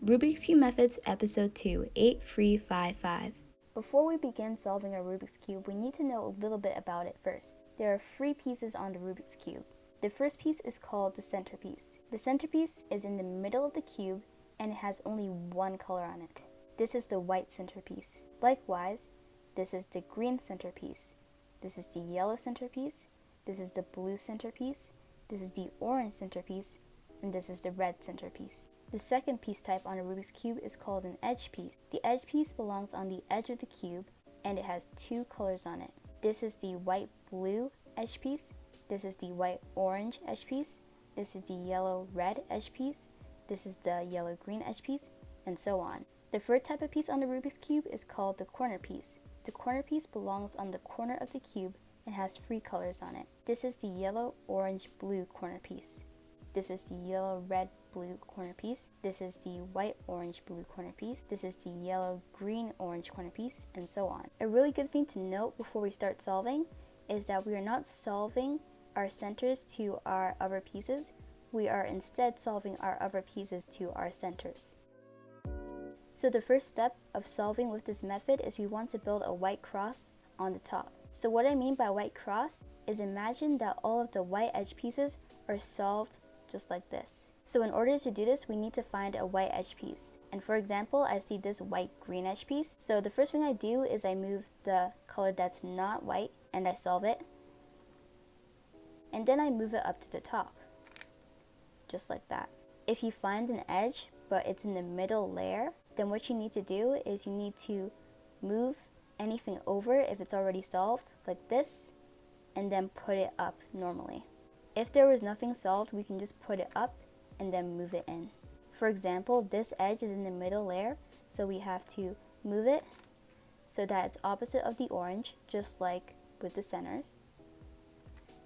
Rubik's Cube Methods, Episode 2, 8355. Before we begin solving our Rubik's Cube, we need to know a little bit about it first. There are 3 pieces on the Rubik's Cube. The first piece is called the centerpiece. The centerpiece is in the middle of the cube and it has only one color on it. This is the white centerpiece. Likewise, this is the green centerpiece. This is the yellow centerpiece. This is the blue centerpiece. This is the orange centerpiece. And this is the red centerpiece. The second piece type on a Rubik's Cube is called an edge piece. The edge piece belongs on the edge of the cube and it has 2 colors on it. This is the white-blue edge piece. This is the white-orange edge piece. This is the yellow-red edge piece. This is the yellow-green edge piece, and so on. The third type of piece on the Rubik's Cube is called the corner piece. The corner piece belongs on the corner of the cube and has 3 colors on it. This is the yellow-orange-blue corner piece. This is the yellow-red-blue corner piece. This is the white-orange-blue corner piece. This is the yellow-green-orange corner piece, and so on. A really good thing to note before we start solving is that we are not solving our centers to our other pieces. We are instead solving our other pieces to our centers. So the first step of solving with this method is we want to build a white cross on the top. So what I mean by white cross is imagine that all of the white edge pieces are solved just like this. So in order to do this, we need to find a white edge piece. And for example, I see this white-green edge piece. So the first thing I do is I move the color that's not white and I solve it. And then I move it up to the top, just like that. If you find an edge, but it's in the middle layer, then what you need to do is you need to move anything over if it's already solved, like this, and then put it up normally. If there was nothing solved, we can just put it up and then move it in. For example, this edge is in the middle layer, so we have to move it so that it's opposite of the orange, just like with the centers.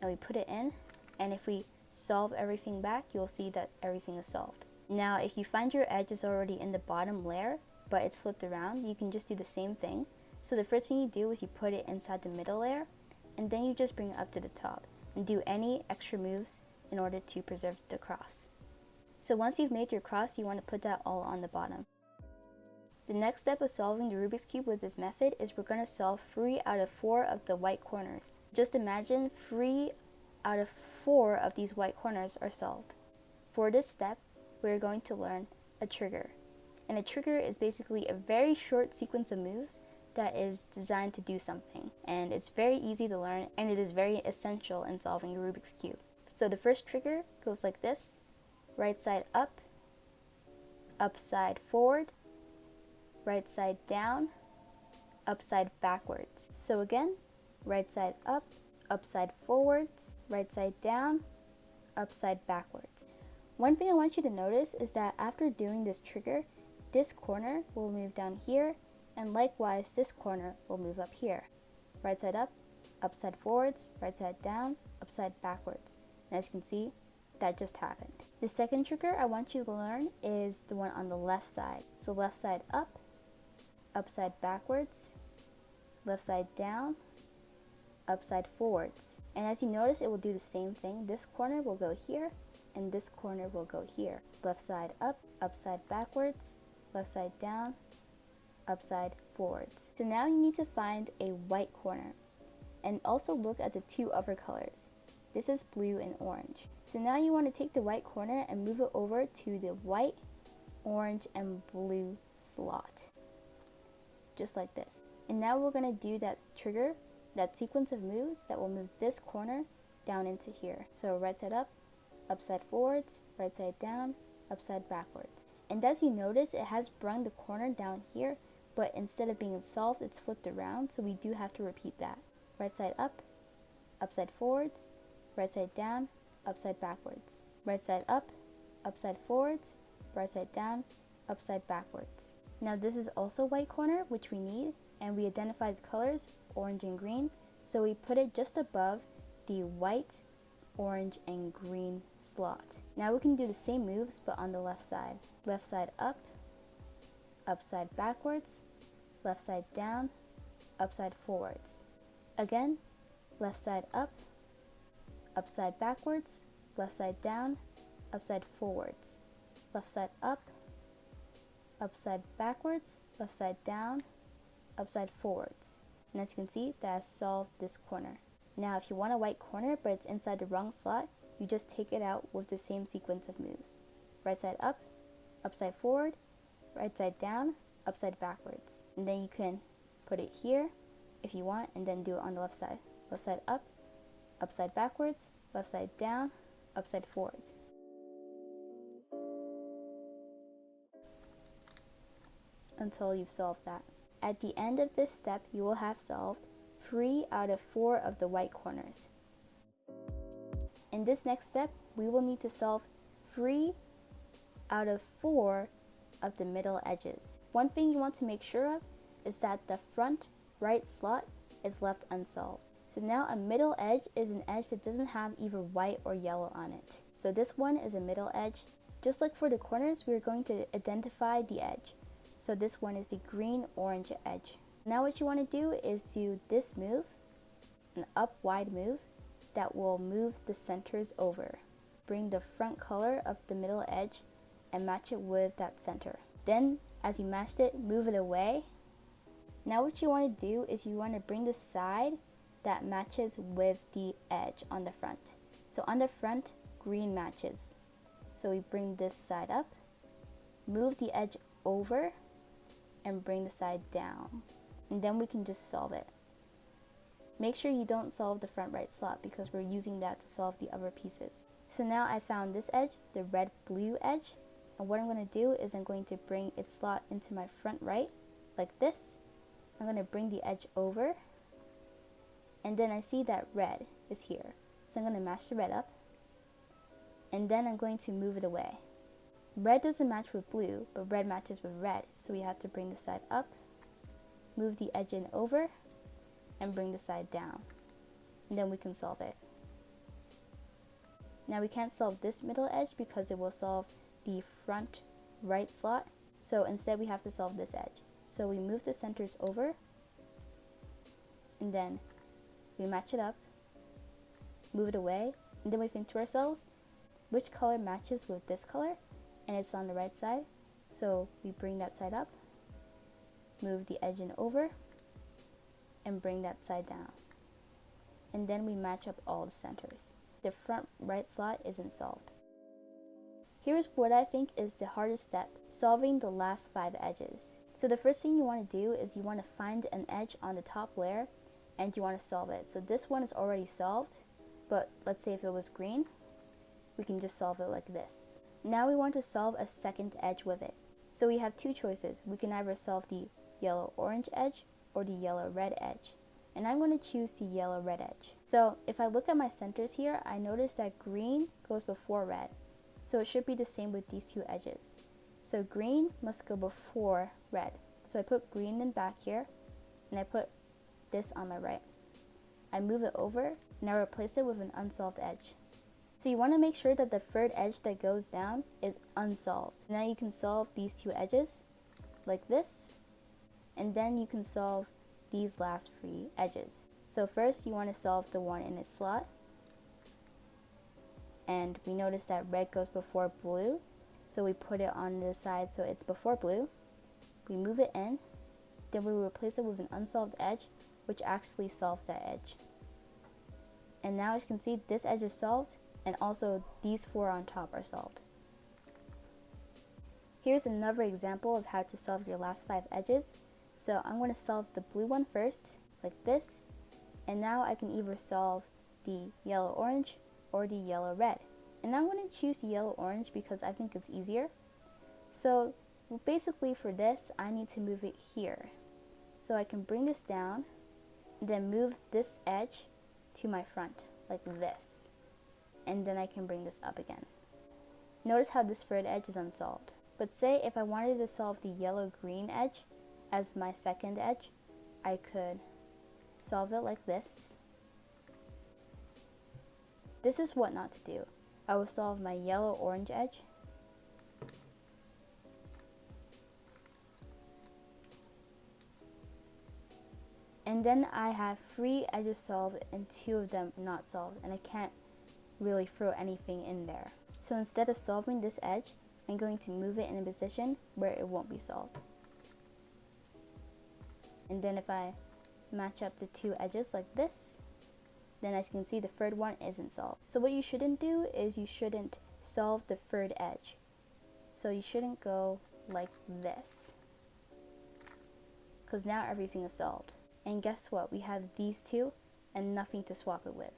And we put it in, and if we solve everything back, you'll see that everything is solved. Now, if you find your edge is already in the bottom layer, but it's flipped around, you can just do the same thing. So the first thing you do is you put it inside the middle layer, and then you just bring it up to the top and do any extra moves in order to preserve the cross. So once you've made your cross, you want to put that all on the bottom. The next step of solving the Rubik's Cube with this method is we're going to solve 3 out of 4 of the white corners. Just imagine 3 out of 4 of these white corners are solved. For this step, we're going to learn a trigger. And a trigger is basically a very short sequence of moves that is designed to do something. And it's very easy to learn, and it is very essential in solving a Rubik's Cube. So the first trigger goes like this: right side up, upside forward, right side down, upside backwards. So again, right side up, upside forwards, right side down, upside backwards. One thing I want you to notice is that after doing this trigger, this corner will move down here, and likewise this corner will move up here. Right side up, upside forwards, right side down, upside backwards. And as you can see, that just happened. The second trigger I want you to learn is the one on the left side. So left side up, upside backwards, left side down, upside forwards. And as you notice, it will do the same thing. This corner will go here, and this corner will go here. Left side up, upside backwards, left side down, upside forwards. So now you need to find a white corner and also look at the 2 other colors. This is blue and orange. So now you want to take the white corner and move it over to the white, orange, and blue slot. Just like this. And now we're going to do that trigger, that sequence of moves that will move this corner down into here. So right side up, upside forwards, right side down, upside backwards. And as you notice, it has brung the corner down here, but instead of being solved, it's flipped around, so we do have to repeat that. Right side up, upside forwards, right side down, upside backwards. Right side up, upside forwards, right side down, upside backwards. Now this is also white corner, which we need, and we identified the colors, orange and green, so we put it just above the white, orange, and green slot. Now we can do the same moves, but on the left side. Left side up, upside backwards, left side down, upside forwards. Again, left side up, upside backwards, left side down, upside forwards. Left side up, upside backwards, left side down, upside forwards. And as you can see, that has solved this corner. Now if you want a white corner but it's inside the wrong slot, you just take it out with the same sequence of moves. Right side up, upside forward, right side down, upside backwards. And then you can put it here if you want, and then do it on the left side. Left side up, upside backwards, left side down, upside forwards. Until you've solved that. At the end of this step, you will have solved 3 out of 4 of the white corners. In this next step, we will need to solve 3 out of 4 of the middle edges. One thing you want to make sure of is that the front right slot is left unsolved. So now a middle edge is an edge that doesn't have either white or yellow on it. So this one is a middle edge. Just like for the corners, we're going to identify the edge. So this one is the green-orange edge. Now what you want to do is do this move, an up wide move, that will move the centers over. Bring the front color of the middle edge and match it with that center. Then, as you matched it, move it away. Now what you want to do is you want to bring the side that matches with the edge on the front. So on the front, green matches. So we bring this side up, move the edge over, and bring the side down. And then we can just solve it. Make sure you don't solve the front right slot because we're using that to solve the other pieces. So now I found this edge, the red-blue edge. And what I'm going to do is I'm going to bring its slot into my front right, like this. I'm going to bring the edge over. And then I see that red is here. So I'm going to match the red up. And then I'm going to move it away. Red doesn't match with blue, but red matches with red. So we have to bring the side up, move the edge in over, and bring the side down. And then we can solve it. Now we can't solve this middle edge because it will solve the front right slot. So instead we have to solve this edge. So we move the centers over, and then we match it up, move it away, and then we think to ourselves, which color matches with this color? And it's on the right side. So we bring that side up, move the edge in over, and bring that side down. And then we match up all the centers. The front right slot isn't solved. Here's what I think is the hardest step, solving the last 5 edges. So the first thing you want to do is you want to find an edge on the top layer and you want to solve it. So this one is already solved, but let's say if it was green, we can just solve it like this. Now we want to solve a second edge with it. So we have 2 choices. We can either solve the yellow-orange edge or the yellow-red edge. And I'm going to choose the yellow-red edge. So if I look at my centers here, I notice that green goes before red. So it should be the same with these 2 edges. So green must go before red. So I put green in back here, and I put this on my right. I move it over, and I replace it with an unsolved edge. So you want to make sure that the third edge that goes down is unsolved. Now you can solve these 2 edges like this, and then you can solve these last 3 edges. So first you want to solve the one in its slot, and we notice that red goes before blue, so we put it on the side so it's before blue. We move it in, then we replace it with an unsolved edge, which actually solves that edge. And now as you can see, this edge is solved, and also these 4 on top are solved. Here's another example of how to solve your last 5 edges. So I'm going to solve the blue one first, like this, and now I can either solve the yellow-orange or the yellow-red. And I'm going to choose the yellow-orange because I think it's easier. So basically for this, I need to move it here. So I can bring this down, and then move this edge to my front, like this. And then I can bring this up again. Notice how this third edge is unsolved. But say if I wanted to solve the yellow-green edge as my second edge, I could solve it like this. This is what not to do. I will solve my yellow-orange edge. And then I have 3 edges solved and 2 of them not solved, and I can't really throw anything in there. So instead of solving this edge, I'm going to move it in a position where it won't be solved. And then if I match up the two edges like this, then as you can see, the third one isn't solved. So what you shouldn't do is you shouldn't solve the third edge. So you shouldn't go like this, because now everything is solved. And guess what? We have these two and nothing to swap it with.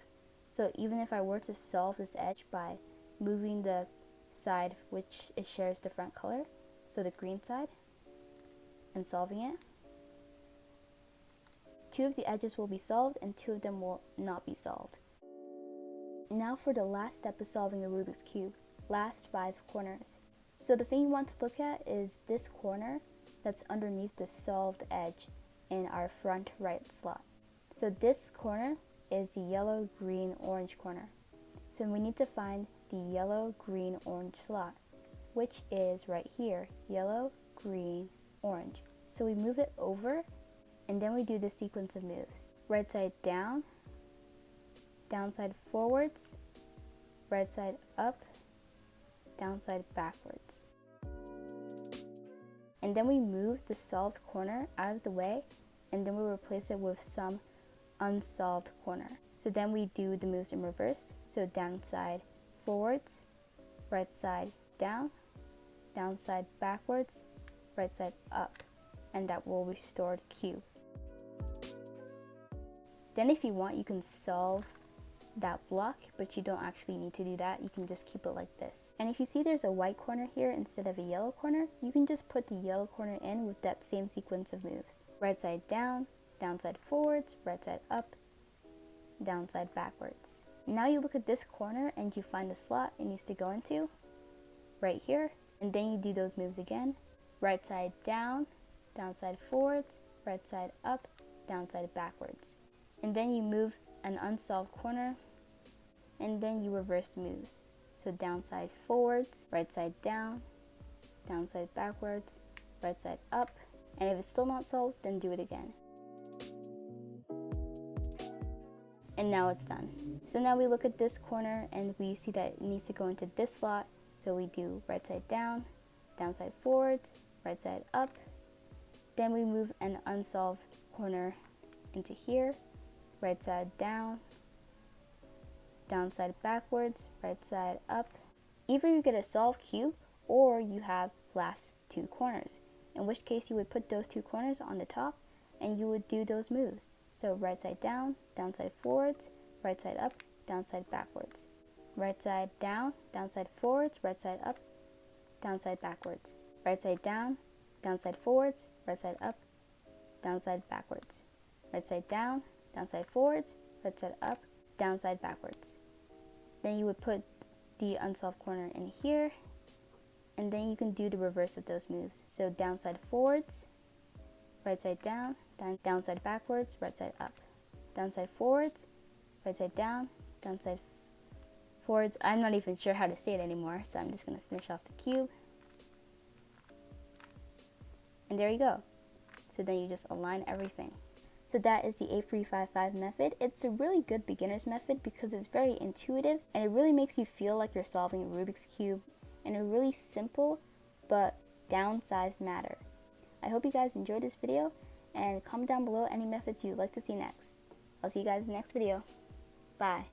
So even if I were to solve this edge by moving the side which it shares the front color, so the green side, and solving it, two of the edges will be solved and two of them will not be solved. Now for the last step of solving a Rubik's Cube, last 5 corners. So the thing you want to look at is this corner that's underneath the solved edge in our front right slot. So this corner is the yellow, green, orange corner. So we need to find the yellow, green, orange slot, which is right here, yellow, green, orange. So we move it over, and then we do the sequence of moves. Right side down, downside forwards, right side up, downside backwards. And then we move the solved corner out of the way, and then we replace it with some unsolved corner. So then we do the moves in reverse. So downside forwards, right side down, downside backwards, right side up, and that will restore the cube. Then if you want, you can solve that block, but you don't actually need to do that. You can just keep it like this. And if you see there's a white corner here instead of a yellow corner, you can just put the yellow corner in with that same sequence of moves. Right side down, downside forwards, right side up, downside backwards. Now you look at this corner and you find the slot it needs to go into, right here, and then you do those moves again. Right side down, downside forwards, right side up, downside backwards. And then you move an unsolved corner, and then you reverse the moves. So downside forwards, right side down, downside backwards, right side up, and if it's still not solved, then do it again. And now it's done. So now we look at this corner and we see that it needs to go into this slot. So we do right side down, downside forwards, right side up. Then we move an unsolved corner into here, right side down, downside backwards, right side up. Either you get a solved cube or you have last 2 corners, in which case you would put those 2 corners on the top and you would do those moves. So right side down, downside forwards, right side up, downside backwards. Right side down, downside forwards, right side up, downside backwards. Right side down, downside forwards, right side up, downside backwards. Right side down, downside forwards, right side up, downside backwards. Then you would put the unsolved corner in here, and then you can do the reverse of those moves. So downside forwards, right side down, downside backwards, right side up. Downside forwards, right side down, downside forwards. I'm not even sure how to say it anymore, so I'm just going to finish off the cube. And there you go. So then you just align everything. So that is the 8355 method. It's a really good beginner's method because it's very intuitive and it really makes you feel like you're solving a Rubik's Cube in a really simple but downsized manner. I hope you guys enjoyed this video and comment down below any methods you'd like to see next. I'll see you guys in the next video. Bye.